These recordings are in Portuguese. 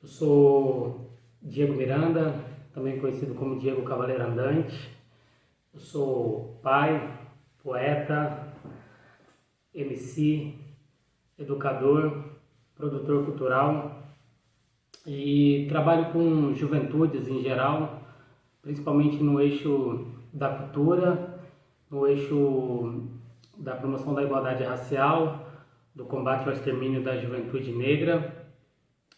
Eu sou Diego Miranda, também conhecido como Diego Cavaleiro Andante. Eu sou pai, poeta, MC, educador, produtor cultural e trabalho com juventudes em geral, principalmente no eixo da cultura, no eixo da promoção da igualdade racial, do combate ao extermínio da juventude negra,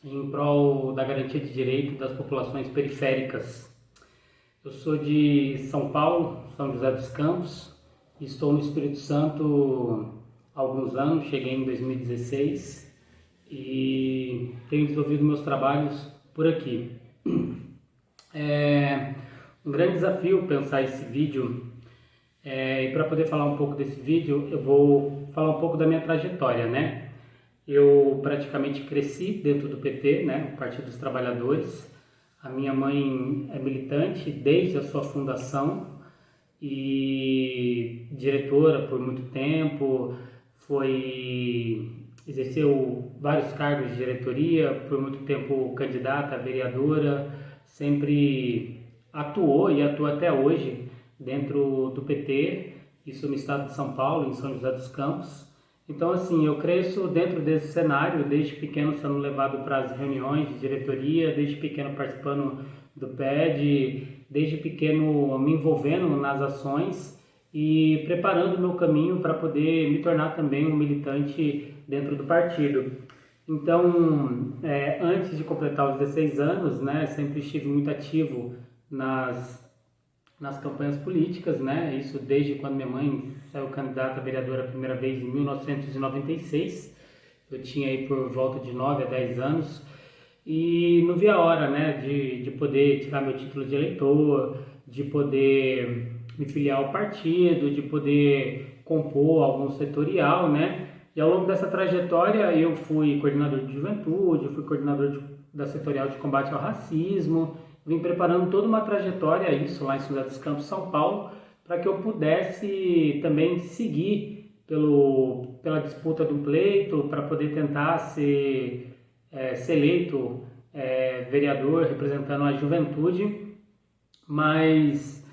em prol da garantia de direito das populações periféricas. Eu sou de São Paulo, São José dos Campos, e estou no Espírito Santo há alguns anos, cheguei em 2016 e tenho desenvolvido meus trabalhos por aqui. É um grande desafio pensar esse vídeo, e para poder falar um pouco desse vídeo, eu vou falar um pouco da minha trajetória, né? Eu praticamente cresci dentro do PT, né, o Partido dos Trabalhadores. A minha mãe é militante desde a sua fundação e diretora por muito tempo, exerceu vários cargos de diretoria, por muito tempo candidata a vereadora, sempre atuou e atua até hoje dentro do PT, isso no estado de São Paulo, em São José dos Campos. Então, assim, eu cresço dentro desse cenário, desde pequeno sendo levado para as reuniões de diretoria, desde pequeno participando do PED, desde pequeno me envolvendo nas ações e preparando o meu caminho para poder me tornar também um militante dentro do partido. Então, antes de completar os 16 anos, né, sempre estive muito ativo nas campanhas políticas, né? Isso desde quando minha mãe saiu candidata a vereadora a primeira vez em 1996. Eu tinha aí por volta de 9 a 10 anos e não vi a hora, né, de poder tirar meu título de eleitor, de poder me filiar ao partido, de poder compor algum setorial, né? E ao longo dessa trajetória eu fui coordenador de juventude, fui coordenador da setorial de combate ao racismo, vim preparando toda uma trajetória, isso lá em São José dos Campos, São Paulo, para que eu pudesse também seguir pela disputa do pleito, para poder tentar ser eleito vereador representando a juventude, mas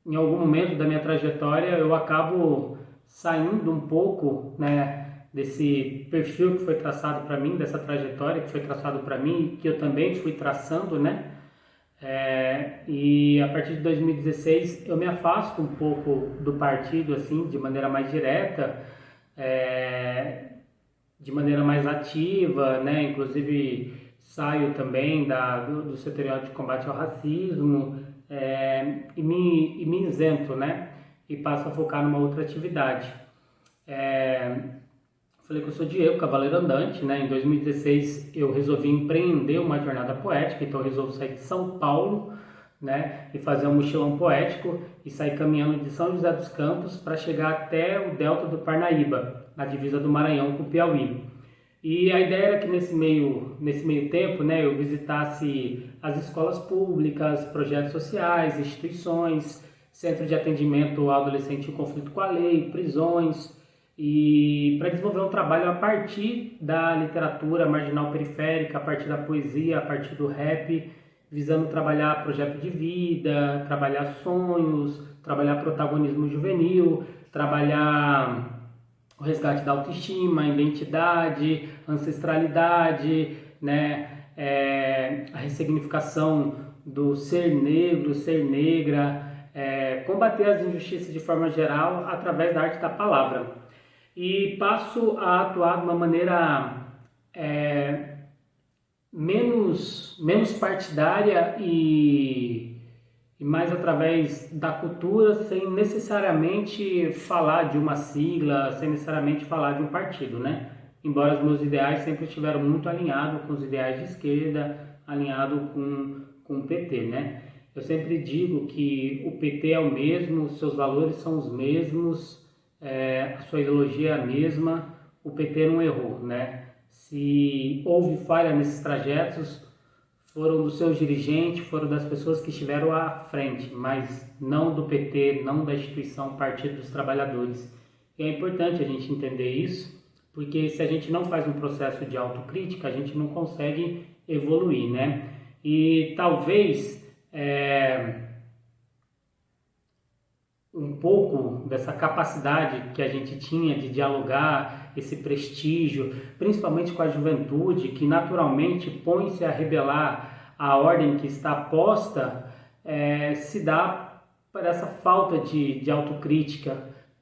em algum momento da minha trajetória eu acabo saindo um pouco, né, desse perfil que foi traçado para mim, dessa trajetória que foi traçado para mim e que eu também fui traçando, né? E a partir de 2016 eu me afasto um pouco do partido, assim, de maneira mais direta, de maneira mais ativa, né? Inclusive saio também do setorial de combate ao racismo, e me isento, né? E passo a focar numa outra atividade. Falei que eu sou Diego Cavaleiro Andante, né? Em 2016 eu resolvi empreender uma jornada poética, então eu resolvi sair de São Paulo, né? E fazer um mochilão poético e sair caminhando de São José dos Campos para chegar até o Delta do Parnaíba, na divisa do Maranhão com o Piauí. E a ideia era que nesse meio tempo, né, eu visitasse as escolas públicas, projetos sociais, instituições, centro de atendimento ao adolescente em conflito com a lei, prisões, e para desenvolver um trabalho a partir da literatura marginal periférica, a partir da poesia, a partir do rap, visando trabalhar projeto de vida, trabalhar sonhos, trabalhar protagonismo juvenil, trabalhar o resgate da autoestima, identidade, ancestralidade, né? A ressignificação do ser negro, ser negra, combater as injustiças de forma geral através da arte da palavra. E passo a atuar de uma maneira menos partidária e mais através da cultura, sem necessariamente falar de uma sigla, sem necessariamente falar de um partido, né? Embora os meus ideais sempre estiveram muito alinhados com os ideais de esquerda, alinhado com o PT, né? Eu sempre digo que o PT é o mesmo, os seus valores são os mesmos, a sua ideologia é a mesma, o PT não errou, né? Se houve falha nesses trajetos, foram dos seus dirigentes, foram das pessoas que estiveram à frente, mas não do PT, não da instituição Partido dos Trabalhadores. E é importante a gente entender isso, porque se a gente não faz um processo de autocrítica, a gente não consegue evoluir, né? E talvez um pouco dessa capacidade que a gente tinha de dialogar, esse prestígio, principalmente com a juventude, que naturalmente põe-se a rebelar a ordem que está posta, se dá por essa falta de autocrítica,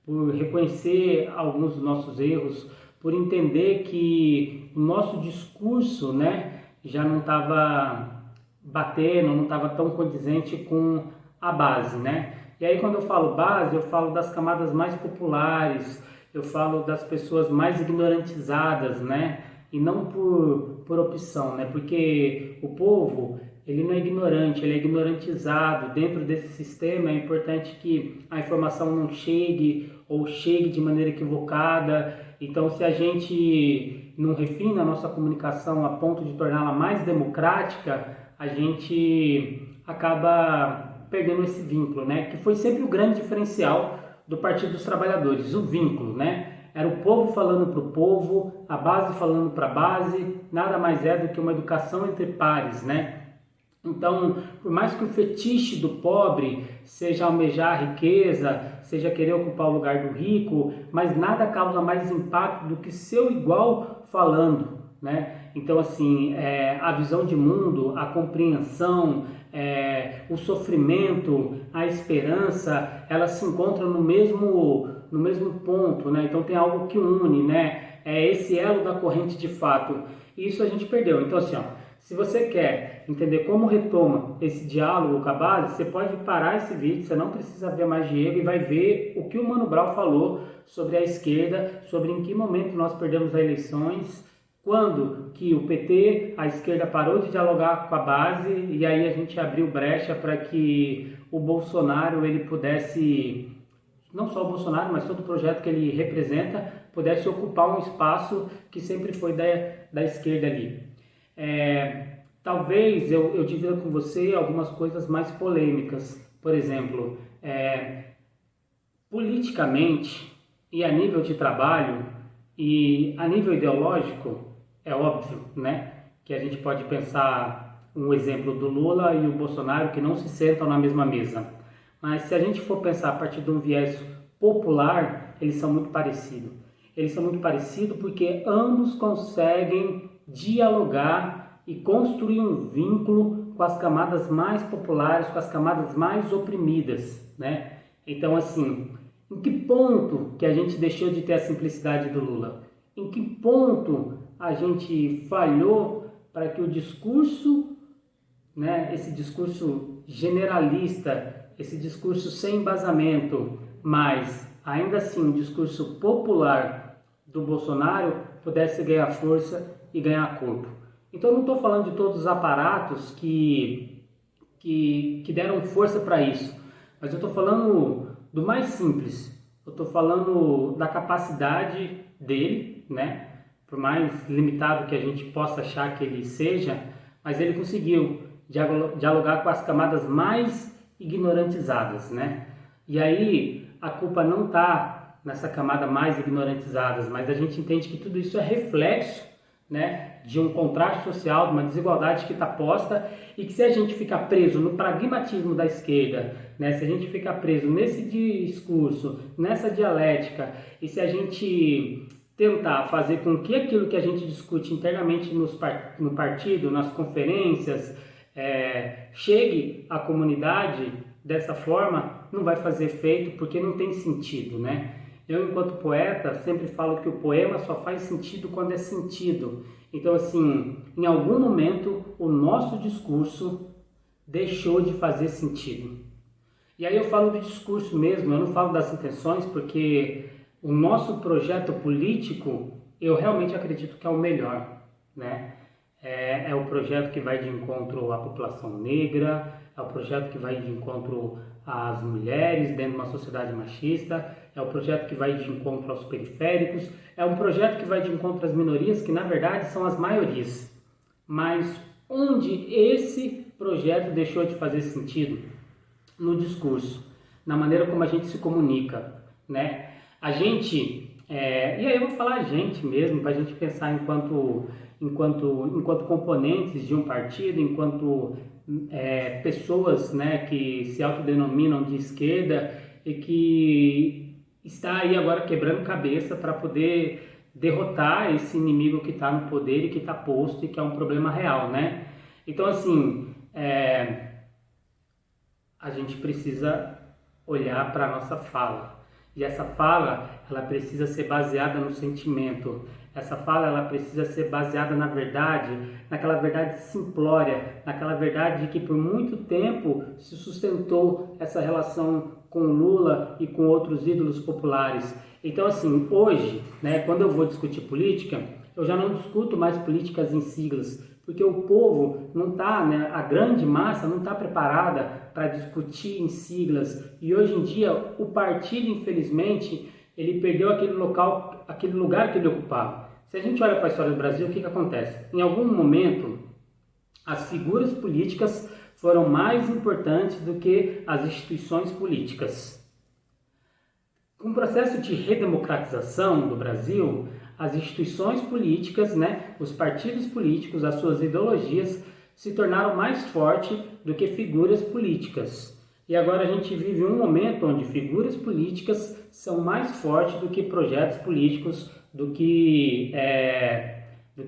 por reconhecer alguns dos nossos erros, por entender que o nosso discurso, né, já não estava batendo, não estava tão condizente com a base, né? E aí quando eu falo base, eu falo das camadas mais populares, eu falo das pessoas mais ignorantizadas, né? E não por opção, né? Porque o povo, ele não é ignorante, ele é ignorantizado. Dentro desse sistema é importante que a informação não chegue ou chegue de maneira equivocada. Então, se a gente não refina a nossa comunicação a ponto de torná-la mais democrática, a gente acaba perdendo esse vínculo, né? Que foi sempre o grande diferencial do Partido dos Trabalhadores, o vínculo, né? Era o povo falando para o povo, a base falando para a base, nada mais é do que uma educação entre pares, né? Então, por mais que o fetiche do pobre seja almejar a riqueza, seja querer ocupar o lugar do rico, mas nada causa mais impacto do que seu igual falando, né? Então, assim, a visão de mundo, a compreensão, o sofrimento, a esperança, elas se encontram no mesmo ponto, né? Então tem algo que une, né? É esse elo da corrente de fato. E isso a gente perdeu. Então, assim, ó, se você quer entender como retoma esse diálogo com a base, você pode parar esse vídeo, você não precisa ver mais Diego e vai ver o que o Mano Brown falou sobre a esquerda, sobre em que momento nós perdemos as eleições, quando que o PT, a esquerda parou de dialogar com a base e aí a gente abriu brecha para que o Bolsonaro ele pudesse, não só o Bolsonaro, mas todo o projeto que ele representa, pudesse ocupar um espaço que sempre foi da esquerda ali. Talvez eu divida com você algumas coisas mais polêmicas. Por exemplo, politicamente e a nível de trabalho e a nível ideológico, é óbvio, né, que a gente pode pensar um exemplo do Lula e o Bolsonaro que não se sentam na mesma mesa. Mas se a gente for pensar a partir de um viés popular, eles são muito parecidos. Eles são muito parecidos porque ambos conseguem dialogar e construir um vínculo com as camadas mais populares, com as camadas mais oprimidas, né? Então, assim, em que ponto que a gente deixou de ter a simplicidade do Lula? Em que ponto a gente falhou para que o discurso, né, esse discurso generalista, esse discurso sem embasamento, mas ainda assim um discurso popular do Bolsonaro pudesse ganhar força e ganhar corpo? Então eu não estou falando de todos os aparatos que deram força para isso, mas eu estou falando do mais simples. Eu estou falando da capacidade dele, né? Por mais limitado que a gente possa achar que ele seja, mas ele conseguiu dialogar com as camadas mais ignorantizadas, né? E aí a culpa não está nessa camada mais ignorantizadas, mas a gente entende que tudo isso é reflexo, né, de um contraste social, de uma desigualdade que está posta, e que se a gente ficar preso no pragmatismo da esquerda, né, se a gente ficar preso nesse discurso, nessa dialética, e se a gente tentar fazer com que aquilo que a gente discute internamente no partido, nas conferências, chegue à comunidade dessa forma, não vai fazer efeito, porque não tem sentido, né? Eu, enquanto poeta, sempre falo que o poema só faz sentido quando é sentido. Então, assim, em algum momento, o nosso discurso deixou de fazer sentido. E aí eu falo do discurso mesmo, eu não falo das intenções, porque o nosso projeto político, eu realmente acredito que é o melhor, né? É o projeto que vai de encontro à população negra, é o projeto que vai de encontro às mulheres dentro de uma sociedade machista, é o projeto que vai de encontro aos periféricos, é um projeto que vai de encontro às minorias, que na verdade são as maiorias. Mas onde esse projeto deixou de fazer sentido? No discurso, na maneira como a gente se comunica, né? A gente E aí eu vou falar a gente mesmo, para a gente pensar enquanto componentes de um partido, enquanto pessoas, né, que se autodenominam de esquerda e que está aí agora quebrando cabeça para poder derrotar esse inimigo que está no poder e que está posto e que é um problema real, né? Então, assim, a gente precisa olhar para a nossa fala. E essa fala, ela precisa ser baseada no sentimento. Essa fala, ela precisa ser baseada na verdade, naquela verdade simplória, naquela verdade que por muito tempo se sustentou essa relação com Lula e com outros ídolos populares. Então, assim, hoje, né, quando eu vou discutir política, eu já não discuto mais políticas em siglas, porque o povo não está, né, a grande massa não está preparada para discutir em siglas. E hoje em dia o partido, infelizmente, ele perdeu aquele lugar que ele ocupava. Se a gente olha para a história do Brasil, o que acontece? Em algum momento, as figuras políticas foram mais importantes do que as instituições políticas. Com o processo de redemocratização do Brasil, as instituições políticas, né, os partidos políticos, as suas ideologias se tornaram mais fortes do que figuras políticas. E agora a gente vive um momento onde figuras políticas são mais fortes do que projetos políticos, do que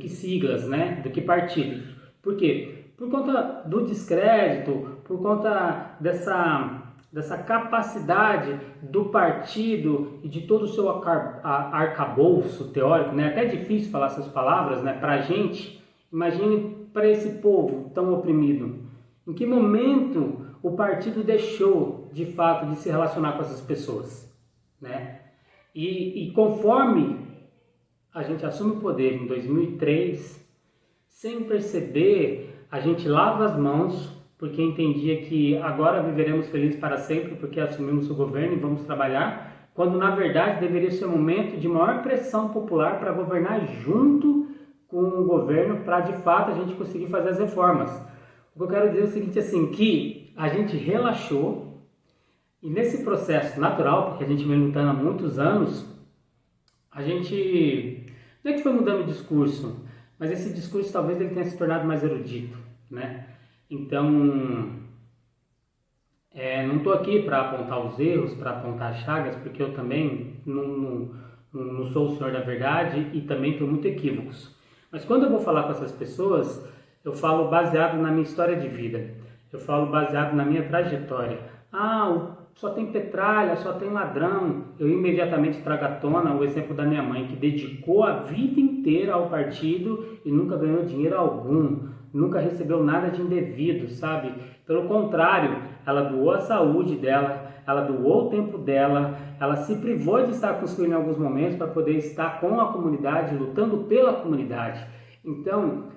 siglas, né, do que partidos. Por quê? Por conta do descrédito, por conta dessa capacidade do partido e de todo o seu arcabouço teórico, né? Até é difícil falar essas palavras, né? Para a gente, imagine para esse povo tão oprimido. Em que momento o partido deixou, de fato, de se relacionar com essas pessoas, né? E conforme a gente assume o poder em 2003, sem perceber, a gente lava as mãos, porque entendia que agora viveremos felizes para sempre, porque assumimos o governo e vamos trabalhar, quando na verdade deveria ser um momento de maior pressão popular para governar junto com o governo, para de fato a gente conseguir fazer as reformas. O que eu quero dizer é o seguinte, assim, que a gente relaxou, e nesse processo natural, porque a gente vem lutando há muitos anos, a gente foi mudando o discurso, mas esse discurso talvez ele tenha se tornado mais erudito, né? Então, não estou aqui para apontar os erros, para apontar as chagas, porque eu também não sou o senhor da verdade e também tenho muitos equívocos. Mas quando eu vou falar com essas pessoas, eu falo baseado na minha história de vida, eu falo baseado na minha trajetória. Só tem petralha, só tem ladrão. Eu imediatamente trago à tona o exemplo da minha mãe, que dedicou a vida inteira ao partido e nunca ganhou dinheiro algum, nunca recebeu nada de indevido, sabe? Pelo contrário, ela doou a saúde dela, ela doou o tempo dela, ela se privou de estar com os filhos em alguns momentos para poder estar com a comunidade, lutando pela comunidade. Então,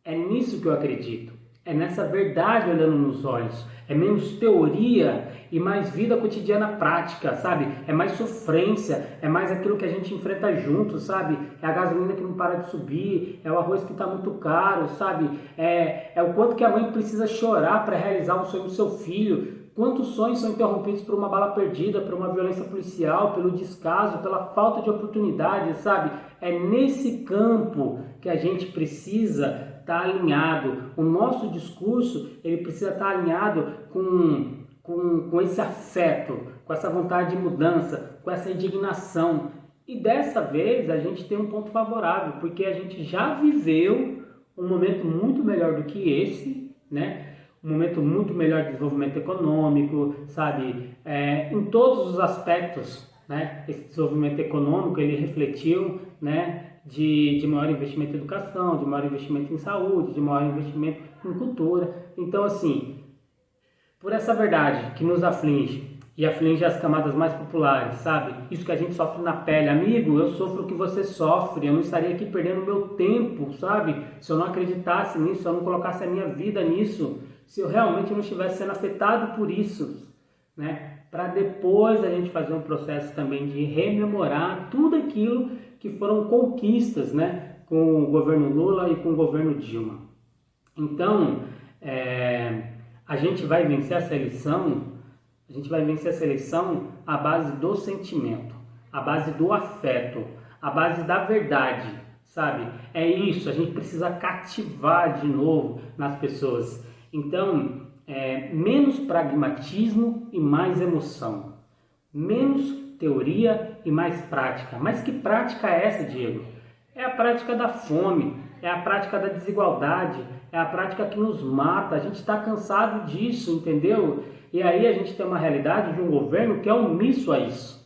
é nisso que eu acredito. É nessa verdade olhando nos olhos. É menos teoria e mais vida cotidiana prática, sabe? É mais sofrência, é mais aquilo que a gente enfrenta junto, sabe? É a gasolina que não para de subir, é o arroz que está muito caro, sabe? É o quanto que a mãe precisa chorar para realizar um sonho do seu filho. Quantos sonhos são interrompidos por uma bala perdida, por uma violência policial, pelo descaso, pela falta de oportunidade, sabe? É nesse campo que a gente precisa estar alinhado. O nosso discurso, ele precisa estar alinhado com esse afeto, com essa vontade de mudança, com essa indignação. E dessa vez a gente tem um ponto favorável, porque a gente já viveu um momento muito melhor do que esse, né? Um momento muito melhor de desenvolvimento econômico, sabe? Em todos os aspectos, né? Esse desenvolvimento econômico, ele refletiu, né? De maior investimento em educação, de maior investimento em saúde, de maior investimento em cultura. Então, assim, por essa verdade que nos aflige e aflige as camadas mais populares, sabe? Isso que a gente sofre na pele. Amigo, eu sofro o que você sofre, eu não estaria aqui perdendo meu tempo, sabe? Se eu não acreditasse nisso, se eu não colocasse a minha vida nisso, se eu realmente não estivesse sendo afetado por isso, né? Para depois a gente fazer um processo também de rememorar tudo aquilo que foram conquistas, né? Com o governo Lula e com o governo Dilma. Então, a gente vai vencer essa eleição à base do sentimento, a base do afeto, a base da verdade, sabe? É isso, a gente precisa cativar de novo nas pessoas. Então, menos pragmatismo e mais emoção. Menos teoria e mais prática. Mas que prática é essa, Diego? É a prática da fome, é a prática da desigualdade, é a prática que nos mata. A gente está cansado disso, entendeu? E aí a gente tem uma realidade de um governo que é omisso a isso.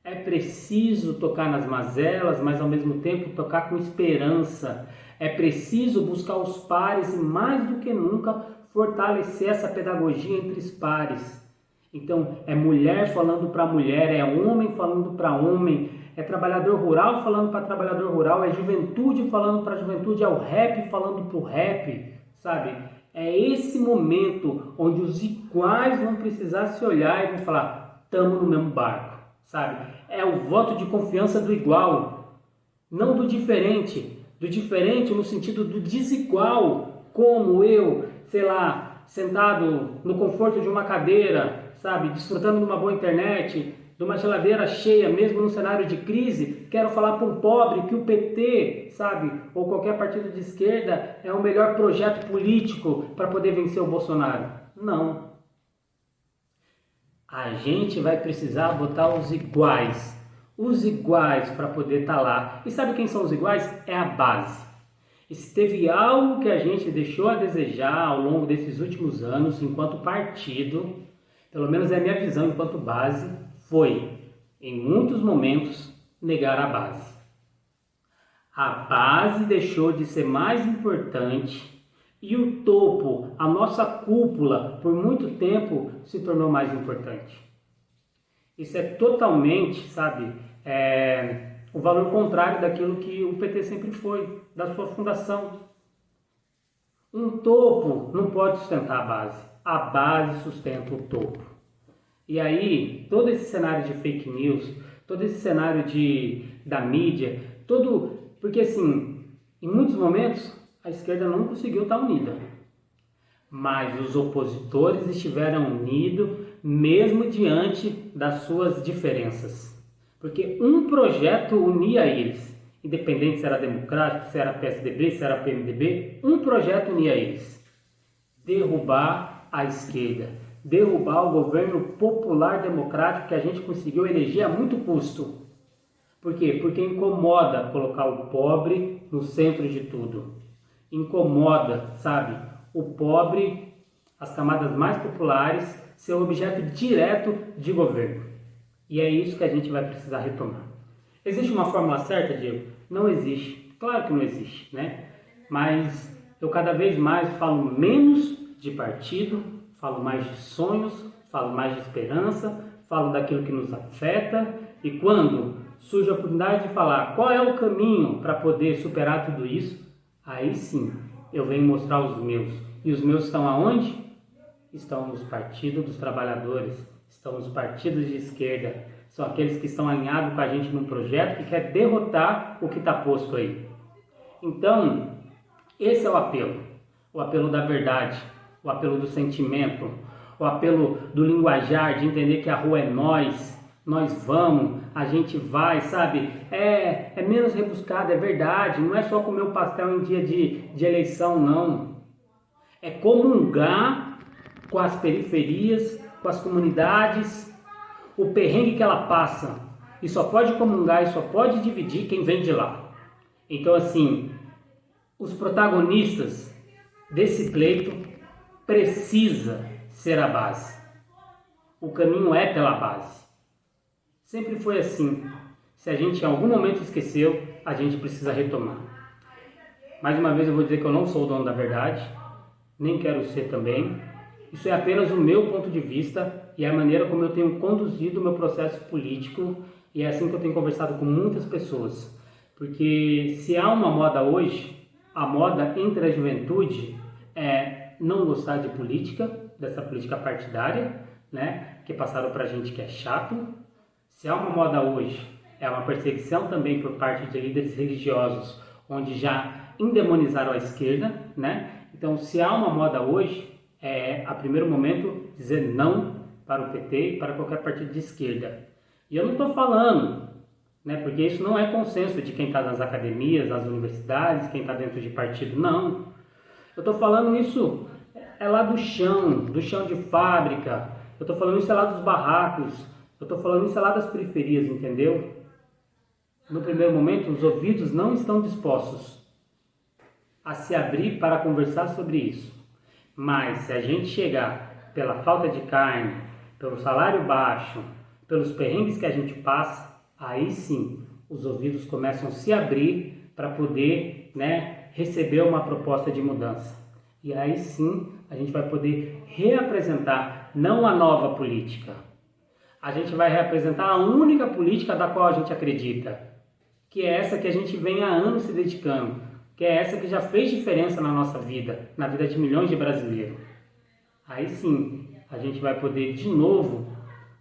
É preciso tocar nas mazelas, mas ao mesmo tempo tocar com esperança. É preciso buscar os pares e mais do que nunca fortalecer essa pedagogia entre os pares. Então, é mulher falando para mulher, é homem falando para homem, é trabalhador rural falando para trabalhador rural, é juventude falando para juventude, é o rap falando para o rap, sabe? É esse momento onde os iguais vão precisar se olhar e vão falar, estamos no mesmo barco, sabe? É o voto de confiança do igual, não do diferente no sentido do desigual, como eu, sei lá, sentado no conforto de uma cadeira, sabe, desfrutando de uma boa internet, de uma geladeira cheia, mesmo no cenário de crise, quero falar para um pobre que o PT, sabe, ou qualquer partido de esquerda é o melhor projeto político para poder vencer o Bolsonaro. Não. A gente vai precisar botar os iguais para poder estar lá. E sabe quem são os iguais? É a base. E se teve algo que a gente deixou a desejar ao longo desses últimos anos, enquanto partido, pelo menos é a minha visão enquanto base, foi, em muitos momentos, negar a base. A base deixou de ser mais importante e o topo, a nossa cúpula, por muito tempo, se tornou mais importante. Isso é totalmente, sabe, o valor contrário daquilo que o PT sempre foi, da sua fundação. Um topo não pode sustentar a base sustenta o topo. E aí, todo esse cenário de fake news, todo esse cenário da mídia, porque assim, em muitos momentos, a esquerda não conseguiu estar unida. Mas os opositores estiveram unidos, mesmo diante das suas diferenças. Porque um projeto unia eles, independente se era democrático, se era PSDB, se era PMDB, um projeto unia eles. Derrubar a esquerda, derrubar o governo popular democrático que a gente conseguiu eleger a muito custo. Por quê? Porque incomoda colocar o pobre no centro de tudo. Incomoda, sabe, o pobre, as camadas mais populares, ser objeto direto de governo. E é isso que a gente vai precisar retomar. Existe uma fórmula certa, Diego? Não existe. Claro que não existe, né? Mas eu cada vez mais falo menos de partido, falo mais de sonhos, falo mais de esperança, falo daquilo que nos afeta. E quando surge a oportunidade de falar qual é o caminho para poder superar tudo isso, aí sim eu venho mostrar os meus. E os meus estão aonde? Estão nos partidos dos trabalhadores, estão nos partidos de esquerda, são aqueles que estão alinhados com a gente num projeto que quer derrotar o que está posto aí. Então, esse é o apelo da verdade, o apelo do sentimento, o apelo do linguajar, de entender que a rua é nós vamos, a gente vai, sabe? É menos rebuscado, é verdade, não é só comer o pastel em dia de eleição, não. É comungar com as periferias, com as comunidades, o perrengue que ela passa. E só pode comungar e só pode dividir quem vem de lá. Então, assim, os protagonistas desse pleito precisa ser a base. O caminho é pela base. Sempre foi assim. Se a gente em algum momento esqueceu, a gente precisa retomar. Mais uma vez eu vou dizer que eu não sou o dono da verdade, nem quero ser também. Isso é apenas o meu ponto de vista e a maneira como eu tenho conduzido o meu processo político, e é assim que eu tenho conversado com muitas pessoas. Porque se há uma moda hoje, a moda entre a juventude é não gostar de política, dessa política partidária, né, que passaram pra gente que é chato. Se há uma moda hoje, é uma perseguição também por parte de líderes religiosos, onde já endemonizaram a esquerda, né? Então, se há uma moda hoje, a primeiro momento, dizer não para o PT e para qualquer partido de esquerda. E eu não estou falando né? Porque isso não é consenso de quem está nas academias, nas universidades, quem está dentro de partido, não. Eu estou falando isso é lá do chão de fábrica, eu estou falando isso é lá dos barracos, eu estou falando isso é lá das periferias, entendeu? No primeiro momento, os ouvidos não estão dispostos a se abrir para conversar sobre isso. Mas se a gente chegar pela falta de carne, pelo salário baixo, pelos perrengues que a gente passa, aí sim os ouvidos começam a se abrir para poder, né, receber uma proposta de mudança. E aí sim a gente vai poder reapresentar não a nova política. A gente vai reapresentar a única política da qual a gente acredita, que é essa que a gente vem há anos se dedicando, que é essa que já fez diferença na nossa vida, na vida de milhões de brasileiros. Aí sim, a gente vai poder de novo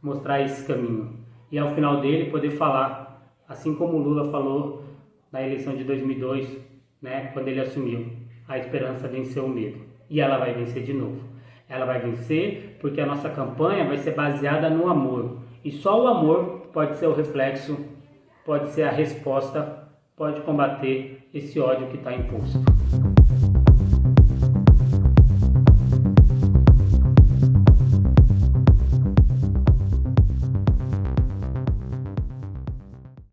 mostrar esse caminho. E ao final dele poder falar, assim como o Lula falou na eleição de 2002, né, quando ele assumiu, a esperança venceu o medo. E ela vai vencer de novo. Ela vai vencer porque a nossa campanha vai ser baseada no amor. E só o amor pode ser o reflexo, pode ser a resposta, pode combater esse ódio que está imposto.